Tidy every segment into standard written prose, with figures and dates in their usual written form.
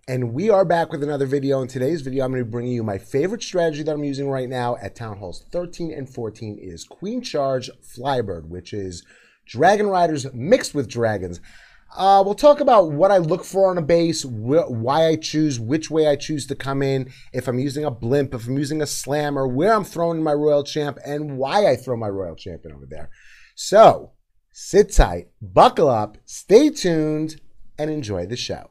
And we are back with another video. In today's video, I'm going to be bringing you my favorite strategy that I'm using right now at Town Halls 13 and 14 is Queen Charge Flybird, which is Dragon Riders mixed with dragons. We'll talk about what I look for on a base, why I choose, which way I choose to come in, if I'm using a blimp, if I'm using a slammer, where I'm throwing my Royal Champ, and why I throw my Royal Champion over there. So, sit tight, buckle up, stay tuned, and enjoy the show.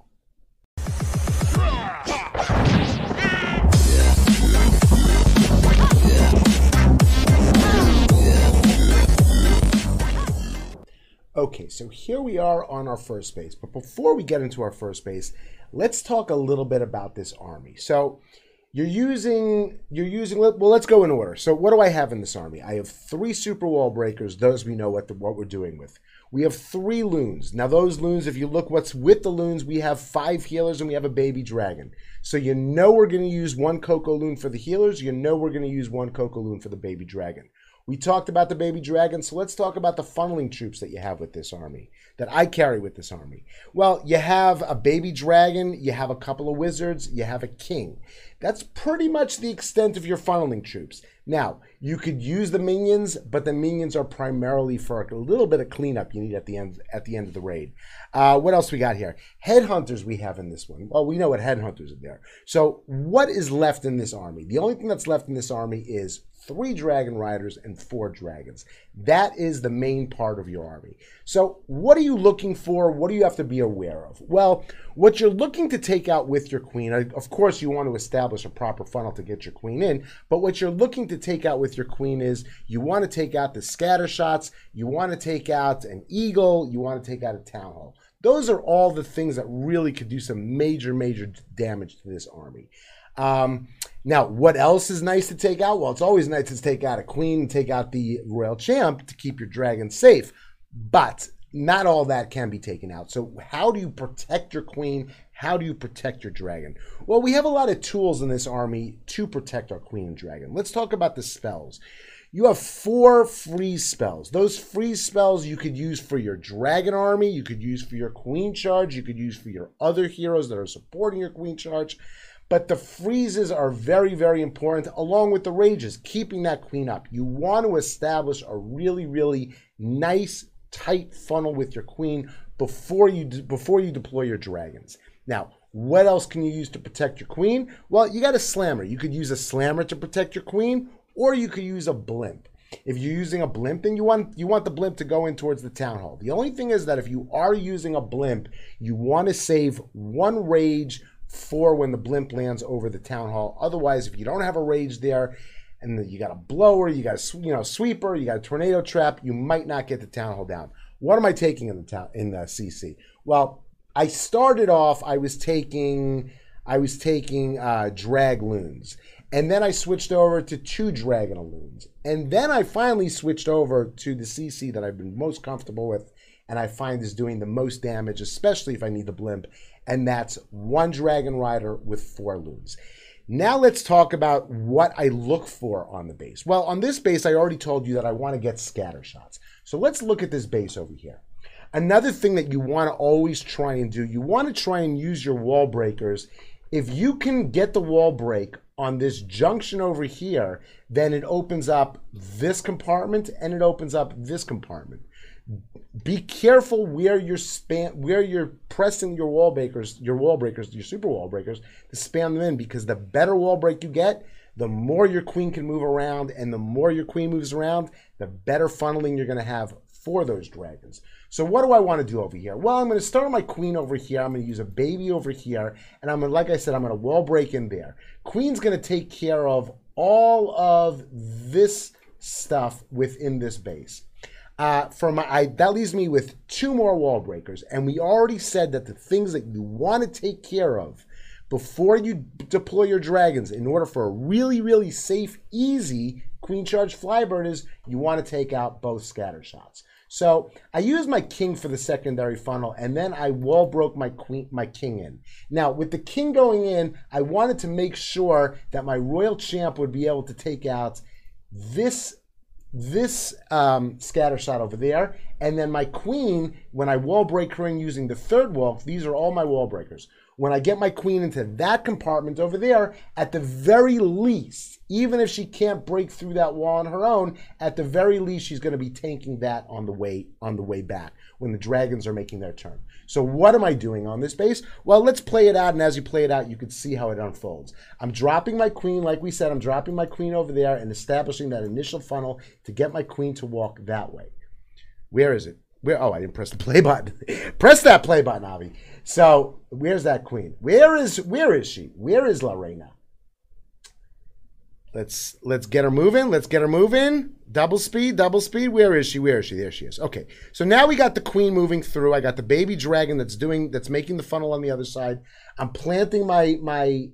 Okay, so here we are on our first base, but before we get into our first base, let's talk a little bit about this army. So you're using, well, let's go in order. So what do I have in this army? I have 3 super wall breakers. Those we know what we're doing with. We have 3 loons. Now those loons, if you look what's with the loons, we have 5 healers and we have a baby dragon. So you know we're going to use 1 Coco loon for the healers. You know we're going to use 1 Coco loon for the baby dragon. We talked about the baby dragon, so let's talk about the funneling troops that you have with this army, that I carry with this army. Well, you have a baby dragon, you have a couple of wizards, you have a king. That's pretty much the extent of your funneling troops. Now, you could use the minions, but the minions are primarily for a little bit of cleanup you need at the end of the raid. What else we got here? Headhunters we have in this one. Well, we know what headhunters are there. So what is left in this army? The only thing that's left in this army is 3 dragon riders and 4 dragons. That is the main part of your army. So what are you looking for? What do you have to be aware of? Well, what you're looking to take out with your queen, of course you want to establish a proper funnel to get your queen in, but what you're looking to take out with your queen is you want to take out the scatter shots, you want to take out an eagle, you want to take out a town hall. Those are all the things that really could do some major damage to this army. Now, what else is nice to take out? Well, it's always nice to take out a queen and take out the royal champ to keep your dragon safe, but not all that can be taken out. So how do you protect your queen? How do you protect your dragon? Well, we have a lot of tools in this army to protect our queen and dragon. Let's talk about the spells. You have 4 freeze spells. Those freeze spells you could use for your dragon army, you could use for your queen charge, you could use for your other heroes that are supporting your queen charge. But the freezes are very important, along with the rages, keeping that queen up. You want to establish a really nice, tight funnel with your queen before you deploy your dragons. Now, what else can you use to protect your queen? Well, you got a slammer. You could use a slammer to protect your queen, or you could use a blimp. If you're using a blimp, then you want the blimp to go in towards the town hall. The only thing is that if you are using a blimp, you want to save 1 rage for when the blimp lands over the town hall. Otherwise, if you don't have a rage there, and you got a blower, you got a sweeper, you got a tornado trap, you might not get the town hall down. What am I taking in the CC? Well, I started off. I was taking drag loons, and then I switched over to 2 dragon loons, and then I finally switched over to the CC that I've been most comfortable with, and I find is doing the most damage, especially if I need the blimp, and that's 1 dragon rider with 4 loons. Now let's talk about what I look for on the base. Well, on this base, I already told you that I want to get scatter shots. So let's look at this base over here. Another thing that you want to always try and do, you want to try and use your wall breakers. If you can get the wall break on this junction over here, then it opens up this compartment and it opens up this compartment. Be careful where you're pressing your wall breakers, your super wall breakers, to spam them in, because the better wall break you get, the more your queen can move around, and the more your queen moves around, the better funneling you're going to have for those dragons. So what do I want to do over here? Well, I'm going to start my queen over here. I'm going to use a baby over here, and I'm going to, like I said, I'm going to wall break in there. Queen's going to take care of all of this stuff within this base. That leaves me with 2 more wall breakers, and we already said that the things that you want to take care of before you deploy your dragons in order for a really safe, easy queen charge flybird is you want to take out both scatter shots. So I used my king for the secondary funnel, and then I wall broke my king in. Now with the king going in, I wanted to make sure that my royal champ would be able to take out this scatter shot over there, and then my queen, when I wall break her in using the 3rd wall, these are all my wall breakers. when I get my queen into that compartment over there, at the very least, even if she can't break through that wall on her own, at the very least, she's going to be tanking that on the way back when the dragons are making their turn. So what am I doing on this base? Well, let's play it out, and as you play it out, you can see how it unfolds. I'm dropping my queen, like we said, I'm dropping my queen over there and establishing that initial funnel to get my queen to walk that way. Where is it? Where? Oh, I didn't press the play button. Press that play button, Avi. So where's that queen? Where is she? Where is La Reina? Let's get her moving. Let's get her moving. Double speed, double speed. Where is she? Where is she? There she is. Okay. So now we got the queen moving through. I got the baby dragon that's making the funnel on the other side. I'm planting my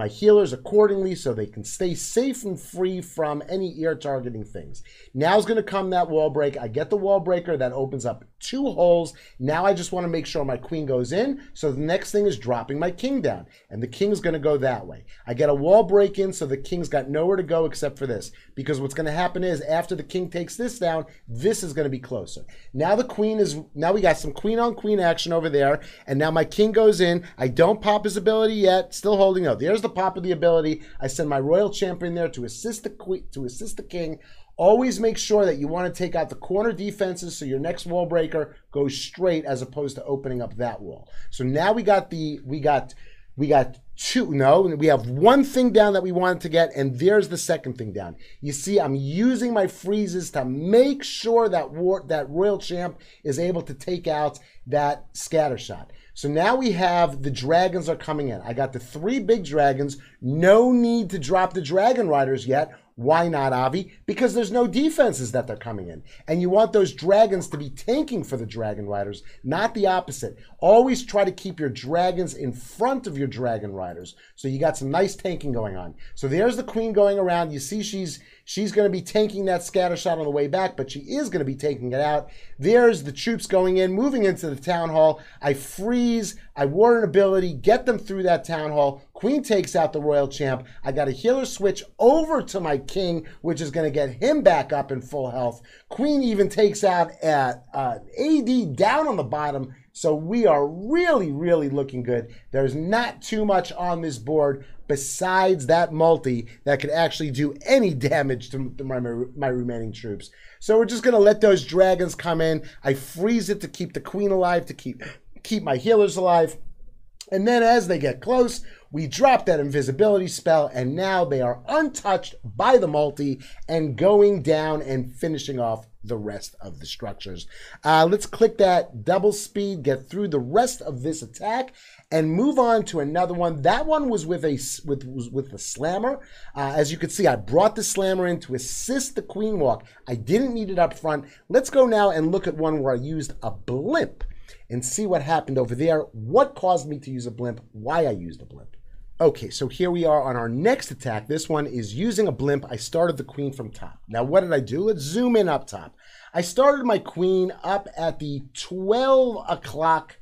healers accordingly so they can stay safe and free from any ear targeting things. Now's going to come that wall break. I get the wall breaker that opens up 2 holes. Now I just want to make sure my queen goes in. So the next thing is dropping my king down, and the king's going to go that way. I get a wall break in, so the king's got nowhere to go except for this, because what's going to happen is after the king takes this down, this is going to be closer. Now we got some queen on queen action over there, and now my king goes in. I don't pop his ability yet, still holding out. There's the pop of the ability. I send my royal champion there to assist the king. Always make sure that you want to take out the corner defenses so your next wall breaker goes straight as opposed to opening up that wall. So now we have 1 thing down that we wanted to get, and there's the second thing down. You see, I'm using my freezes to make sure that royal champ is able to take out that scatter shot. So now we have the dragons are coming in. I got the 3 big dragons. No need to drop the dragon riders yet. Why not, Avi? Because there's no defenses that they're coming in. And you want those dragons to be tanking for the dragon riders, not the opposite. Always try to keep your dragons in front of your dragon riders. So you got some nice tanking going on. So there's the queen going around. You see she's going to be tanking that scatter shot on the way back, but she is going to be taking it out. There's the troops going in, moving into the town hall. I freeze. I ward an ability, get them through that town hall. Queen takes out the royal champ. I got a healer switch over to my king, which is going to get him back up in full health. Queen even takes out AD down on the bottom. So we are really, really looking good. There's not too much on this board besides that multi that could actually do any damage to my remaining troops. So we're just going to let those dragons come in. I freeze it to keep the queen alive, to keep my healers alive. And then as they get close, we drop that invisibility spell, and now they are untouched by the multi and going down and finishing off the rest of the structures. Let's click that double speed, get through the rest of this attack, and move on to another one. That one was with the slammer. As you can see, I brought the slammer in to assist the queen walk. I didn't need it up front. Let's go now and look at one where I used a blimp and see what happened over there, what caused me to use a blimp, why I used a blimp. Okay, so here we are on our next attack. This one is using a blimp. I started the queen from top. Now, what did I do? Let's zoom in up top. I started my queen up at the 12 o'clock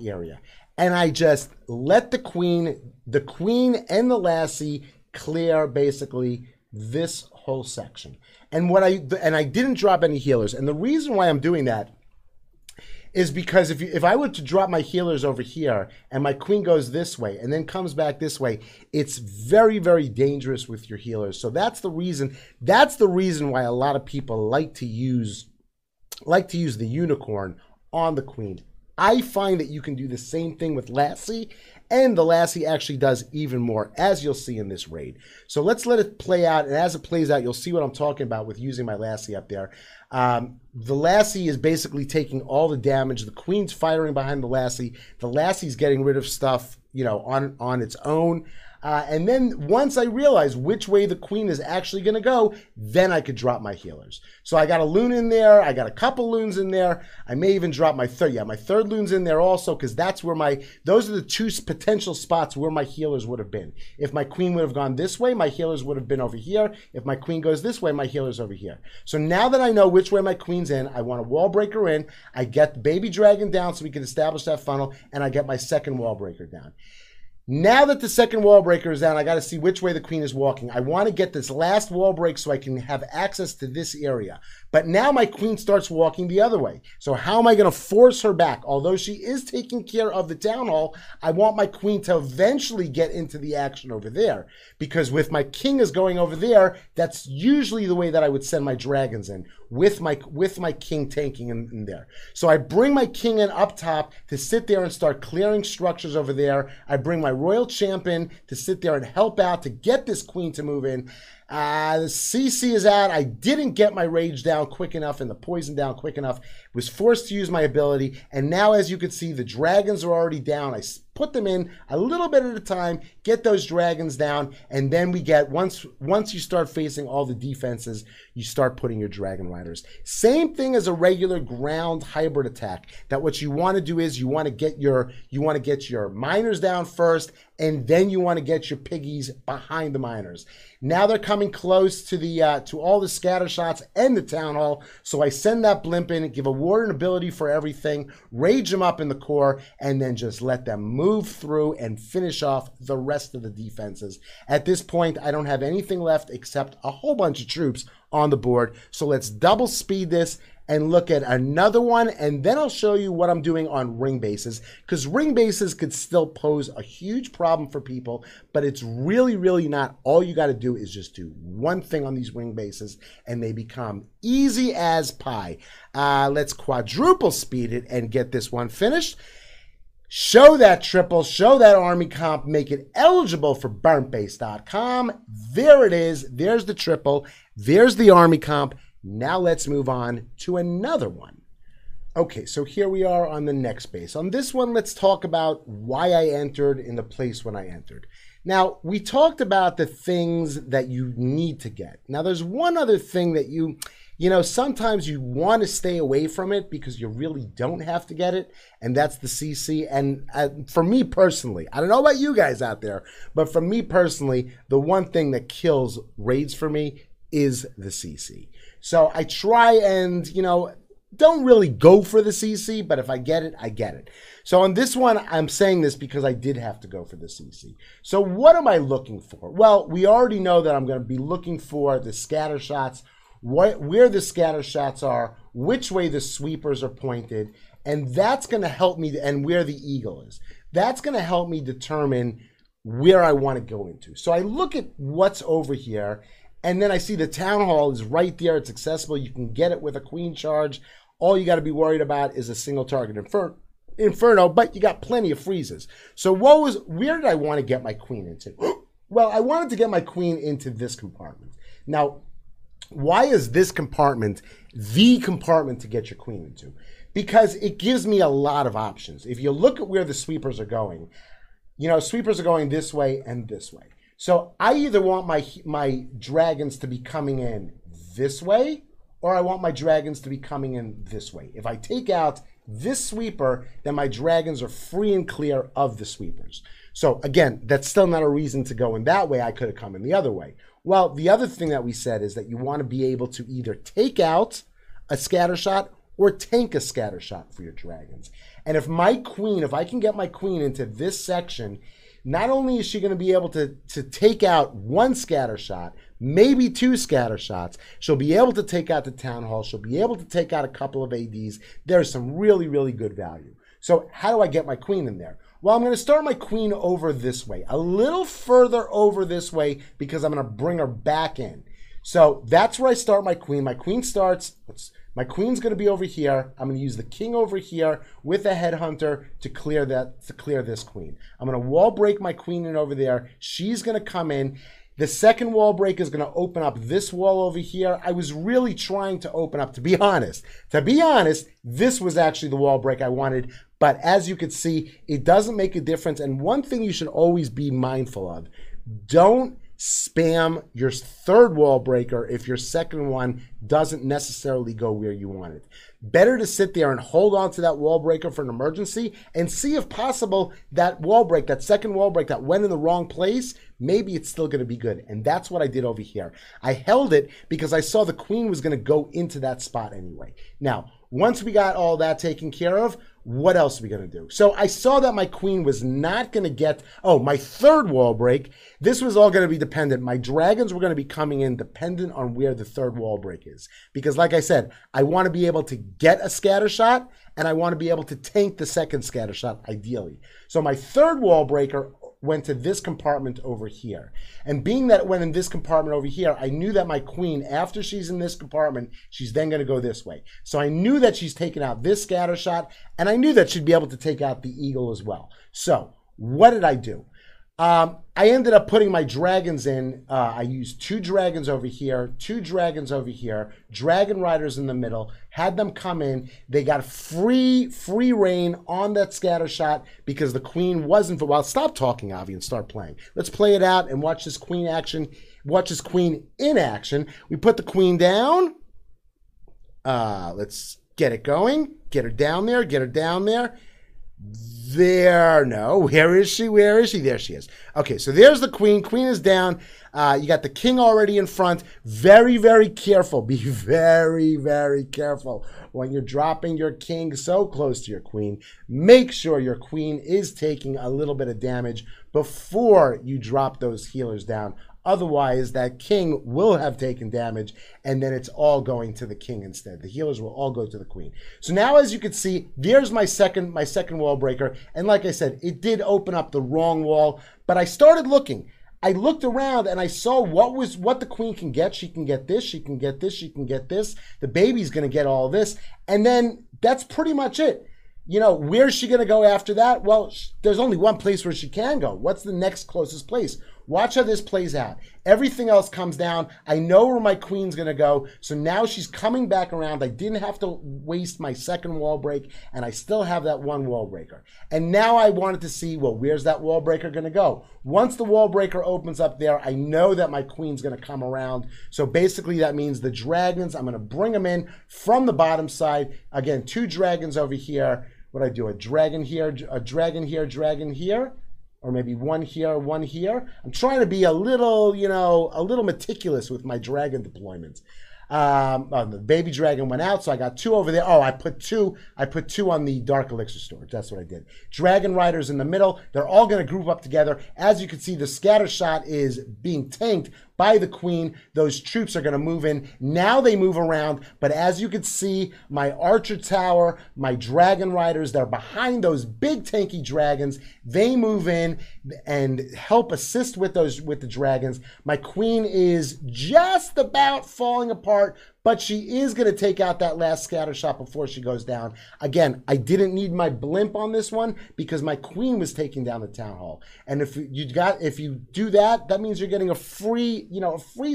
area, and I just let the queen and the lassie clear basically this whole section. And I didn't drop any healers. And the reason why I'm doing that is because if I were to drop my healers over here and my queen goes this way and then comes back this way, it's very, very dangerous with your healers. So that's the reason why a lot of people like to use the unicorn on the queen. I find that you can do the same thing with Lassie, and the Lassie actually does even more, as you'll see in this raid. So let's let it play out, and as it plays out, you'll see what I'm talking about with using my Lassie up there. The Lassie is basically taking all the damage. The queen's firing behind the Lassie. The Lassie's getting rid of stuff, on its own. And then once I realize which way the queen is actually going to go, then I could drop my healers. So I got a loon in there. I got a couple loons in there. I may even drop my third. Yeah, my third loon's in there also, because that's where those are the 2 potential spots where my healers would have been. If my queen would have gone this way, my healers would have been over here. If my queen goes this way, my healer's over here. So now that I know which way my queen's in, I want a wall breaker in. I get the baby dragon down so we can establish that funnel, and I get my second wall breaker down. Now that the second wall breaker is down, I got to see which way the queen is walking. I want to get this last wall break so I can have access to this area. But now my queen starts walking the other way. So how am I going to force her back? Although she is taking care of the town hall, I want my queen to eventually get into the action over there. Because with my king is going over there, that's usually the way that I would send my dragons in, with my king tanking in there. So I bring my king in up top to sit there and start clearing structures over there. I bring my royal champion to sit there and help out to get this queen to move in. The CC is out. I didn't get my rage down quick enough and the poison down quick enough. Was forced to use my ability. And now, as you can see, the dragons are already down. I put them in a little bit at a time, get those dragons down, and then we get, once you start facing all the defenses, you start putting your dragon riders. Same thing as a regular ground hybrid attack, that what you want to do is you want to get your miners down first, and then you want to get your piggies behind the miners. Now they're coming close to the to all the scatter shots and the town hall, so I send that blimp in, give a warden ability for everything, rage them up in the core, and then just let them move through and finish off the rest of the defenses. At this point, I don't have anything left except a whole bunch of troops on the board, so let's double speed this and look at another one, and then I'll show you what I'm doing on ring bases, because ring bases could still pose a huge problem for people, but it's really, really not. All you got to do is just do one thing on these ring bases, and they become easy as pie. Let's quadruple speed it and get this one finished. Show that triple, show that army comp, make it eligible for burntbase.com. There it is. There's the triple. There's the army comp. Now let's move on to another one. Okay, so here we are on the next base. On this one, let's talk about why I entered in the place when I entered. Now, we talked about the things that you need to get. Now, there's one other thing that you know, sometimes you want to stay away from it because you really don't have to get it, and that's the CC. And for me personally, I don't know about you guys out there, but for me personally, the one thing that kills raids for me is the CC. So I try and, you know, don't really go for the CC, but if I get it, I get it. So on this one, I'm saying this because I did have to go for the CC. So what am I looking for? Well, we already know that I'm going to be looking for the scatter shots, where the scatter shots are, which way the sweepers are pointed, and that's going to help me, and where the eagle is. That's going to help me determine where I want to go into. So I look at what's over here, and then I see the town hall is right there. It's accessible. You can get it with a queen charge. All you got to be worried about is a single target inferno, but you got plenty of freezes. So where did I want to get my queen into? Well, I wanted to get my queen into this compartment. Now, why is this compartment the compartment to get your queen into? Because it gives me a lot of options. If you look at where the sweepers are going, you know, sweepers are going this way and this way. So I either want my dragons to be coming in this way, or I want my dragons to be coming in this way. If I take out this sweeper, then my dragons are free and clear of the sweepers. So again, that's still not a reason to go in that way. I could have come in the other way. Well, the other thing that we said is that you want to be able to either take out a scatter shot or tank a scatter shot for your dragons. And if I can get my queen into this section, not only is she going to be able to take out one scatter shot, maybe two scatter shots, she'll be able to take out the town hall, she'll be able to take out a couple of ADs. There's some really, really good value. So how do I get my queen in there? Well, I'm going to start my queen over this way, a little further over this way, because I'm going to bring her back in. So that's where I start my queen. My queen starts, my queen's going to be over here. I'm going to use the king over here with a headhunter to clear this queen. I'm going to wall break my queen in over there. She's going to come in. The second wall break is going to open up this wall over here. I was really trying to open up, to be honest, this was actually the wall break I wanted. But as you can see, it doesn't make a difference. And one thing you should always be mindful of, don't spam your third wall breaker if your second one doesn't necessarily go where you want it. Better to sit there and hold on to that wall breaker for an emergency and see if possible that wall break, that second wall break that went in the wrong place, maybe it's still going to be good. And that's what I did over here. I held it because I saw the queen was going to go into that spot anyway. Now, once we got all that taken care of, what else are we going to do? So I saw that my queen was not going to get, my third wall break. This was all going to be dependent. My dragons were going to be coming in dependent on where the third wall break is. Because like I said, I want to be able to get a scatter shot, and I want to be able to tank the second scatter shot, ideally. So my third wall breaker went to this compartment over here. And being that it went in this compartment over here, I knew that my queen, after she's in this compartment, she's then going to go this way. So I knew that she's taking out this scatter shot, and I knew that she'd be able to take out the eagle as well. So what did I do? I ended up putting my dragons in. I used 2 dragons over here, 2 dragons over here, dragon riders in the middle, had them come in. They got free reign on that scatter shot because the queen wasn't for a while. Stop talking, Avi, and start playing. Let's play it out and watch this queen action. Watch this queen in action. We put the queen down. Let's get it going. Get her down there. Get her down there. There, no, where is she? Where is she? There she is. Okay, so there's the queen. Queen is down. You got the king already in front. Very, very careful. Be very, very careful when you're dropping your king so close to your queen. Make sure your queen is taking a little bit of damage before you drop those healers down. Otherwise, that king will have taken damage, and then it's all going to the king instead. The healers will all go to the queen. So now, as you can see, there's my second wall breaker. And like I said, it did open up the wrong wall, but I started looking. I looked around and I saw what the queen can get. She can get this, she can get this, she can get this. The baby's going to get all this. And then that's pretty much it. You know, where's she going to go after that? Well, there's only one place where she can go. What's the next closest place? Watch how this plays out. Everything else comes down. I know where my queen's going to go. So now she's coming back around. I didn't have to waste my second wall break, and I still have that one wall breaker. And now I wanted to see, well, where's that wall breaker going to go? Once the wall breaker opens up there, I know that my queen's going to come around. So basically that means the dragons, I'm going to bring them in from the bottom side. Again, 2 dragons over here. What do I do? A dragon here, a dragon here, dragon here. Or maybe one here, one here. I'm trying to be a little, a little meticulous with my dragon deployments. The baby dragon went out, so I got 2 over there. Oh, I put two on the Dark Elixir storage. That's what I did. Dragon riders in the middle. They're all going to group up together. As you can see, the scatter shot is being tanked by the queen. Those troops are going to move in. Now they move around, but as you can see, my archer tower, my dragon riders, they're behind those big tanky dragons. They move in and help assist with the dragons. My queen is just about falling apart, but she is going to take out that last scatter shot before she goes down. Again, I didn't need my blimp on this one because my queen was taking down the town hall. And if you do that, that means you're getting a free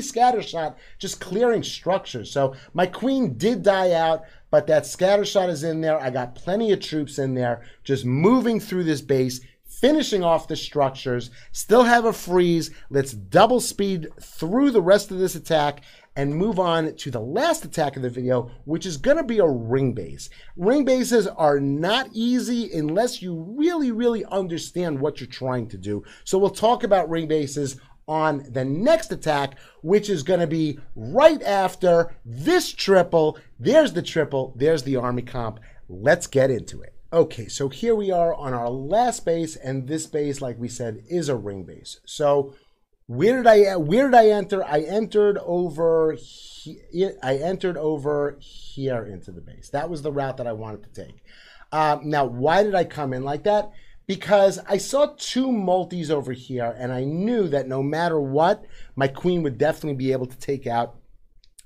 scatter shot, just clearing structures. So my queen did die out, but that scatter shot is in there. I got plenty of troops in there, just moving through this base, finishing off the structures, still have a freeze. Let's double speed through the rest of this attack and move on to the last attack of the video, which is going to be a ring base. Ring bases are not easy unless you really, really understand what you're trying to do. So we'll talk about ring bases on the next attack, which is going to be right after this triple. There's the triple. There's the army comp. Let's get into it. Okay, so here we are on our last base, and this base, like we said, is a ring base. So where did I enter? I entered over here into the base. That was the route that I wanted to take. Now, why did I come in like that? Because I saw 2 multis over here, and I knew that no matter what, my queen would definitely be able to take out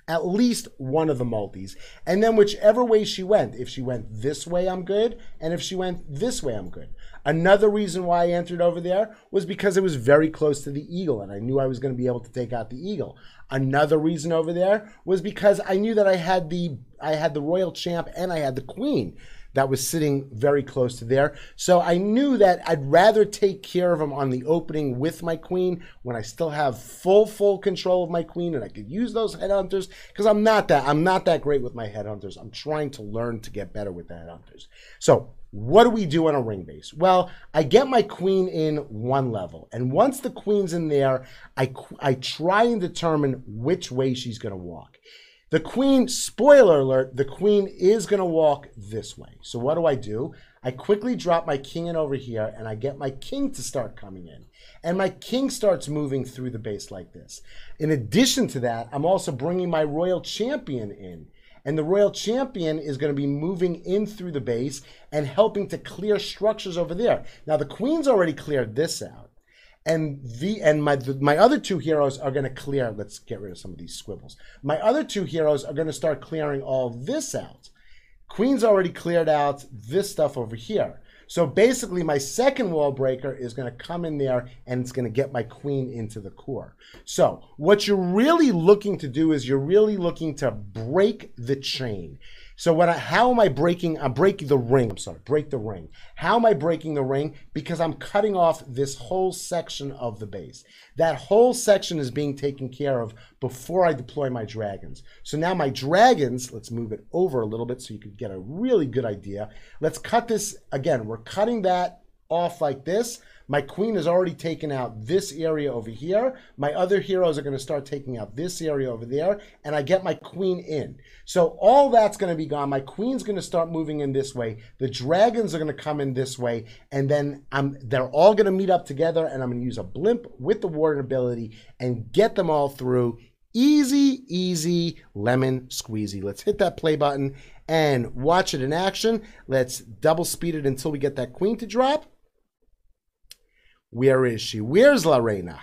at least one of the multis. And then whichever way she went, if she went this way, I'm good. And if she went this way, I'm good. Another reason why I entered over there was because it was very close to the eagle, and I knew I was going to be able to take out the eagle. Another reason over there was because I knew that I had the royal champ and I had the queen that was sitting very close to there. So I knew that I'd rather take care of them on the opening with my queen when I still have full control of my queen, and I could use those headhunters, because I'm not that great with my headhunters. I'm trying to learn to get better with the headhunters. So what do we do on a ring base? Well, I get my queen in 1 level, and once the queen's in there, I try and determine which way she's going to walk. The queen, spoiler alert, the queen is going to walk this way. So what do? I quickly drop my king in over here, and I get my king to start coming in. And my king starts moving through the base like this. In addition to that, I'm also bringing my royal champion in. And the royal champion is going to be moving in through the base and helping to clear structures over there. Now, the queen's already cleared this out. And my other two heroes are going to clear. Let's get rid of some of these squibbles. My other two heroes are going to start clearing all this out. Queen's already cleared out this stuff over here. So basically, my second wall breaker is going to come in there, and it's going to get my queen into the core. So what you're really looking to do is you're really looking to break the chain. So how am I breaking? I'm breaking the ring. I'm sorry, break the ring. How am I breaking the ring? Because I'm cutting off this whole section of the base. That whole section is being taken care of before I deploy my dragons. So now my dragons, let's move it over a little bit so you can get a really good idea. Let's cut this again. We're cutting that off like this. My queen has already taken out this area over here. My other heroes are going to start taking out this area over there, and I get my queen in. So all that's going to be gone. My queen's going to start moving in this way. The dragons are going to come in this way, and then they're all going to meet up together, and I'm going to use a blimp with the warden ability and get them all through. Easy, easy, lemon squeezy. Let's hit that play button and watch it in action. Let's double speed it until we get that queen to drop. Where is she? Where's La Reina?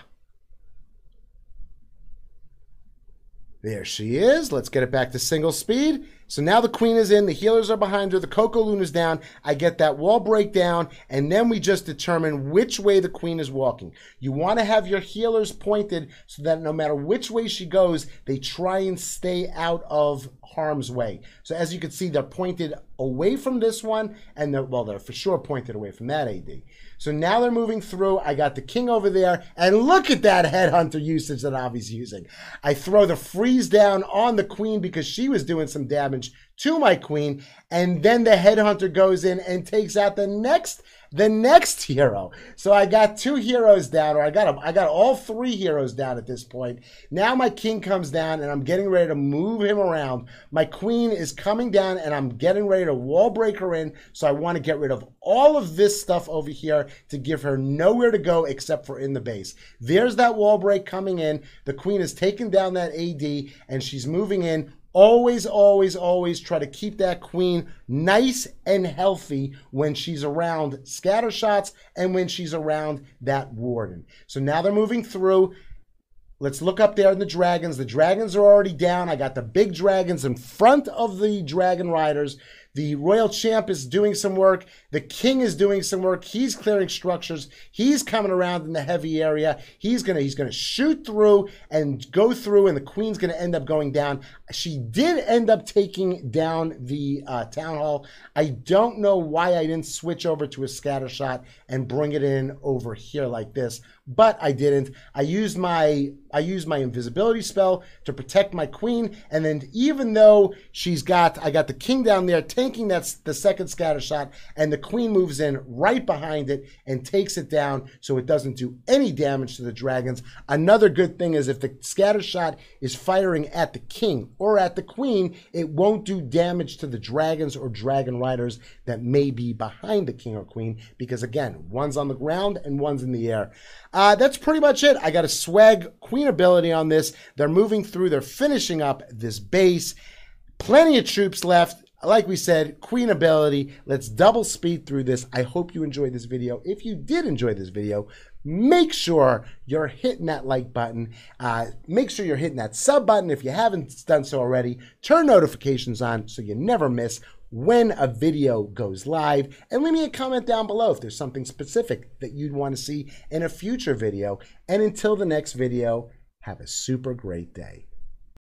There she is. Let's get it back to single speed. So now the queen is in. The healers are behind her. The Coco Luna's down. I get that wall break down. And then we just determine which way the queen is walking. You want to have your healers pointed so that no matter which way she goes, they try and stay out of harm's way. So as you can see, they're pointed away from this one. And they're for sure pointed away from that AD. So now they're moving through. I got the king over there. And look at that headhunter usage that Avi's using. I throw the freeze down on the queen because she was doing some damage to my queen. And then the headhunter goes in and takes out the next hero. So I got two heroes down, or I got all three heroes down at this point. Now my king comes down, and I'm getting ready to move him around. My queen is coming down, and I'm getting ready to wall break her in. So I want to get rid of all of this stuff over here to give her nowhere to go except for in the base. There's that wall break coming in. The queen has taken down that AD, and she's moving in. Always, always, always try to keep that queen nice and healthy when she's around scatter shots and when she's around that warden. So now they're moving through. Let's look up there in the dragons. The dragons are already down. I got the big dragons in front of the dragon riders. The royal champ is doing some work. The king is doing some work. He's clearing structures. He's coming around in the heavy area. He's gonna shoot through and go through, and the queen's gonna end up going down. She did end up taking down the town hall. I don't know why I didn't switch over to a scatter shot and bring it in over here like this, but I didn't. I used my invisibility spell to protect my queen, and then even though I got the king down there tanking the second scatter shot, and the queen moves in right behind it and takes it down so it doesn't do any damage to the dragons. Another good thing is if the scatter shot is firing at the king or at the queen, it won't do damage to the dragons or dragon riders that may be behind the king or queen, because again, one's on the ground and one's in the air. That's pretty much it. I got a swag queen ability on this. They're moving through. They're finishing up this base. Plenty of troops left. Like we said, queen ability. Let's double speed through this. I hope you enjoyed this video. If you did enjoy this video, make sure you're hitting that like button. Make sure you're hitting that sub button if you haven't done so already. Turn notifications on so you never miss when a video goes live, and leave me a comment down below if there's something specific that you'd want to see in a future video. And until the next video, have a super great day.